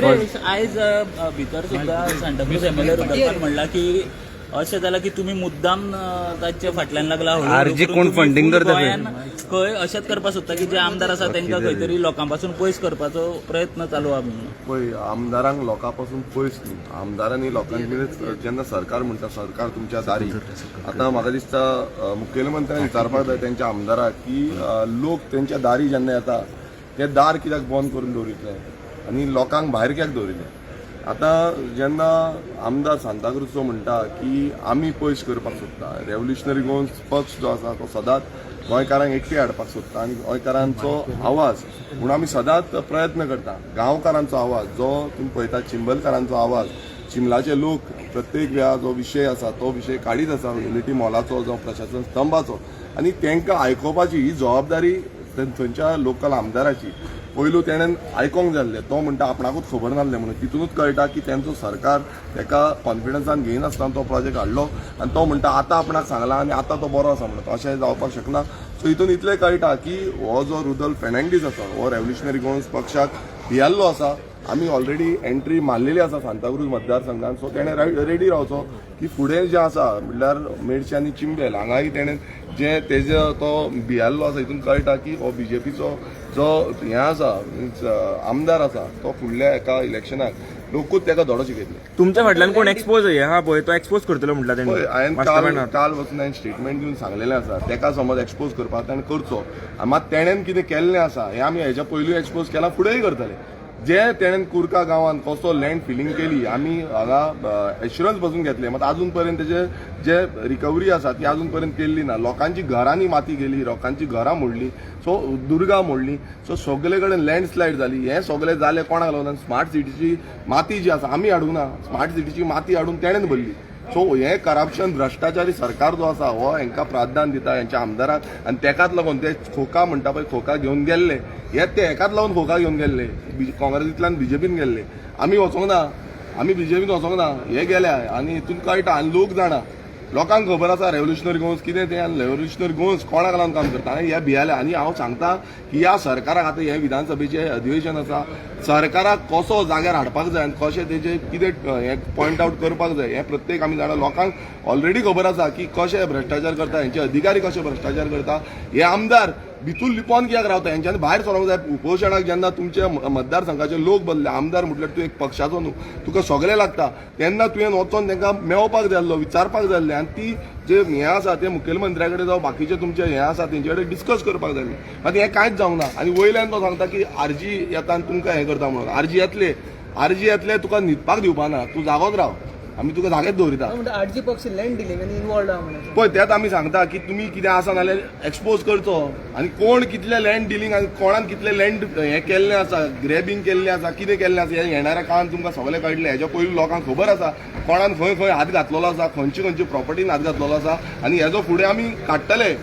गिरीश आयज भितर सुद्धा सांताक्रूज एमएलए रुद्रपाल म्हणला की अशें जालां की तुमी मुद्दाम ताचे फाटल्यान लागला आरजी कोण फंडिंग करता ते? खंय अशेंच करपाक सोदता की जे आमदार आसा तांकां खंय तरी लोकां पासून पयस करपाचो प्रयत्न चालू आहा म्हणून. पळय आमदारांक लोकां पासून पयस न्ही, आमदारांनी लोकांनी जेन्ना सरकार म्हणटा सरकार तुमच्या दारी. आतां म्हाका दिसता मुखेलमंत्र्यान विचारपाक जाय तेंच्या आमदाराक की लोक तेंच्या दारी जेन्ना येता ते दार कित्याक बंद करून दवरितले आनी लोकांक भायर कित्याक दवरिल्ले. आतां जेन्ना आमदार सांताक्रूजचो म्हणटा की आमी पयस करपाक सोदता, रेव्होल्युशनरी गोवन्स पक्ष जो आसा तो सदांच गोंयकारांक एकठांय हाडपाक सोदता आनी गोंयकारांचो आवाज म्हूण आमी सदांच प्रयत्न करता. गांवकारांचो आवाज जो तुमी पळयता, चिंबलकारांचो आवाज, चिंबलाचे लोक प्रत्येक वेळा जो विशय आसा तो विशय काडीत आसा, युनिटी मॉलाचो जो प्रशासन स्तंभाचो, आनी तांकां आयकोवपाची ही जबाबदारी थंयच्या लोकल आमदाराची. पयलू तेणेन आयकोंक जाय आसलें, तो म्हणटा आपणाकूच खबर नासलें म्हणून. तितूनच कळटा की तेंचो सरकार ताका कॉन्फिडन्सान घेयनासतना तो प्रोजेक्ट हाडलो आनी तो म्हणटा आतां आपणाक सांगला आनी आतां तो बरो आसा म्हणून. अशें जावपाक शकना. सो हितून इतलें कळटा की हो जो रुदल्फ फेर्नांडीस आसा हो रेव्होल्युशनरी गोवन्स पक्षाक भियाल्लो आसा. आमी ऑलरेडी एंट्री मारलेली आसा सांताक्रूज मतदारसंघात. सो तेणें रेडी रावचो की फुडें जें आसा म्हणल्यार मेडशी आनी चिंबेल हांगाय तेणें जे तेजो तो भियाल्लो आसा. हितून कळटा की हो बीजेपीचो जो हें आसा मिन्स आमदार आसा तो फुडल्या एका इलेक्शनाक लोकूच ताका धडो शिकयतले. तुमच्या फाटल्यान कोण एक्सपोज हा पळय तो एक्सपोज करतलो म्हटला पळय हांवें तेणें. काल वचून हांवें स्टेटमेंट दिवन सांगलेलें आसा ताका समज एक्सपोज करपाक ताणें करचो. मात तेणेन कितें केल्लें आसा हें आमी हेच्या पयलीं एक्सपोज केलां, फुडेंय करतले. जे तेणेन कुर्का गांवांत कसो लँड फिलिंग केली आमी हांगा एश्युरन्स बसून घेतले, मात अजून पर्यंत तेजे जे रिकवरी आसा ती अजून पर्यंत केल्ली ना. लोकांची घरांनी माती गेली, लोकांची घरां मोडली, सो दुर्गा मोडली. सो सगळे कडेन लँडस्लायड जाली. हें सगळें जालें कोणाक लागून? स्मार्ट सिटीची माती जी आसा आमी हाडूंक ना, स्मार्ट सिटीची माती हाडून तेणेन भरली. सो हें करप्शन भ्रश्टाचारी सरकार जो आसा हो हांकां प्राधान्य दिता हेंच्या आमदाराक. आनी तेकाच लागून ते खोका म्हणटा पळय खोका घेवन गेल्ले, हे ते हेकाच लागून खोका घेवन गेल्ले, काँग्रेसींतल्यान बीजेपीन गेल्ले. आमी वचोंक ना, आमी बीजेपीन वचोंक ना, हे गेल्या आनी हितून कळटा आनी लोक जाणा. लोकांक खबर आसा रेव्होल्युशनरी गोवन्स कितें तें आनी रेव्होल्युशनरी गोवन्स कोणाक लागून काम करता आनी हे भियाले. आनी हांव सांगता की ह्या सरकाराक आतां हें विधानसभेचें अधिवेशन आसा, सरकाराक कसो जाग्यार हाडपाक जाय आनी कशें तेजें कितें हें पॉयंट आवट करपाक जाय हें प्रत्येक आमी जाणा. लोकांक ऑलरेडी खबर आसा की कशे भ्रश्टाचार करता, हेंचे अधिकारी कशे भ्रश्टाचार करता. हे आमदार भितून लिपोवन कित्याक रावता? हेंच्यांनी भायर सरोंक जाय. उपोशणाक जेन्ना तुमच्या मतदारसंघाचे लोक बसले, आमदार म्हटल्यार तूं एक पक्षाचो न्हू, तुका सगळें लागता, तेन्ना तुवें वचोन तांकां मेळोवपाक जाय आसलो, विचारपाक जाय आसलें. आनी ती जे हें आसा ते मुखेलमंत्र्या कडेन जावं बाकीचे तुमचे हें आसा तेंचे कडेन डिस्कस करपाक जाय. आनी हें कांयच जावंक ना. आनी वयल्यान तो सांगता की आरजी येता आनी तुमकां हें करता म्हणून. आरजी येतले तुका न्हिदपाक दिवपा ना, तूं जागोच राव, आमी तुका जागेच दवरिता. आरजी पक्ष लँड डिलिंग आनी इनवॉल्ड आहा म्हणून पळय तेच आमी सांगता की तुमी कितें आसा नाल्यार एक्सपोज करचो. आनी कोण कितले लँड डिलिंग आनी कोणान कितले लँड हें केल्लें आसा, ग्रॅबिंग केल्लें आसा, कितें केल्लें आसा हें येणाऱ्या काळान तुमकां सगळें कळटलें. हेज्या पयलीं लोकांक खबर आसा कोणान खंय खंय हात घातलेलो आसा, खंयची प्रॉपर्टीन हात घातलेलो आसा. आनी हेजो फुडें आमी काडटले.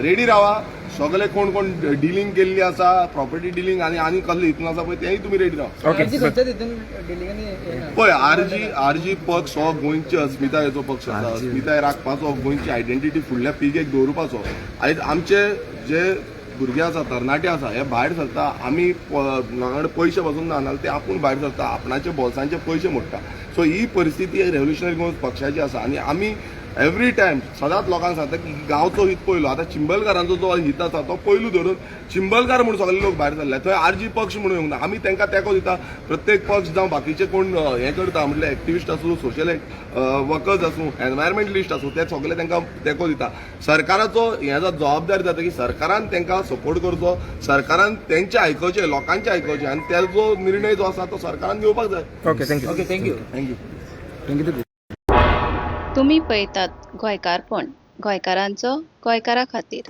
रेडी रावा. सगळे कोण कोण डिलिंग केल्ली आसा, प्रॉपर्टी डिलिंग आनी कसले हितून आसा पळय तेंय तुमी रेडी रावा. पळय आरजी पक्ष हो गोंयची अस्मितायेचो पक्ष आसा. अस्मिताय राखपाचो, गोंयची आयडेंटिटी फुडल्या पिळगेक दवरपाचो. आयज आमचे जे भुरगे आसा, तरणाटे आसा, हे भायर सरता. आमी कडेन पयशे पासून ना नाल्यार ते आपूण भायर सरता, आपणाचे बोल्सांचे पयशे मोडटा. सो ही परिस्थिती रेव्होल्युशनरी गोवन्स पक्षाची आसा. आनी आमी एवरी टायम सदांच लोकांक सांगता की गांवचो हित पयलो. आतां चिंबलकारांचो जो हित आसा तो पयलू धरून चिंबलकार म्हणून सगळे लोक भायर सरले. थंय आरजी पक्ष म्हणून येवंक ना. आमी तांकां तेंको दिता. प्रत्येक पक्ष जावं बाकीचे कोण हें करता म्हटल्यार एक्टिविस्ट आसूं, सोशल वर्कर्स आसूं, एनवायरमेंटलिस्ट आसूं, ते सगळे तांकां तेंको दिता. सरकाराचो हेजो जबाबदारी जाता की सरकारान तांकां सपोर्ट करचो, सरकारान तेंचे आयकोचें, लोकांचे आयकोचें आनी तेजो निर्णय जो आसा तो सरकारान घेवपाक जाय. Okay thank you. Okay thank you. Thank you. तुम्ही पळयतात गोंयकारपण, गोंयकारांचो गोंयकारा खातीर.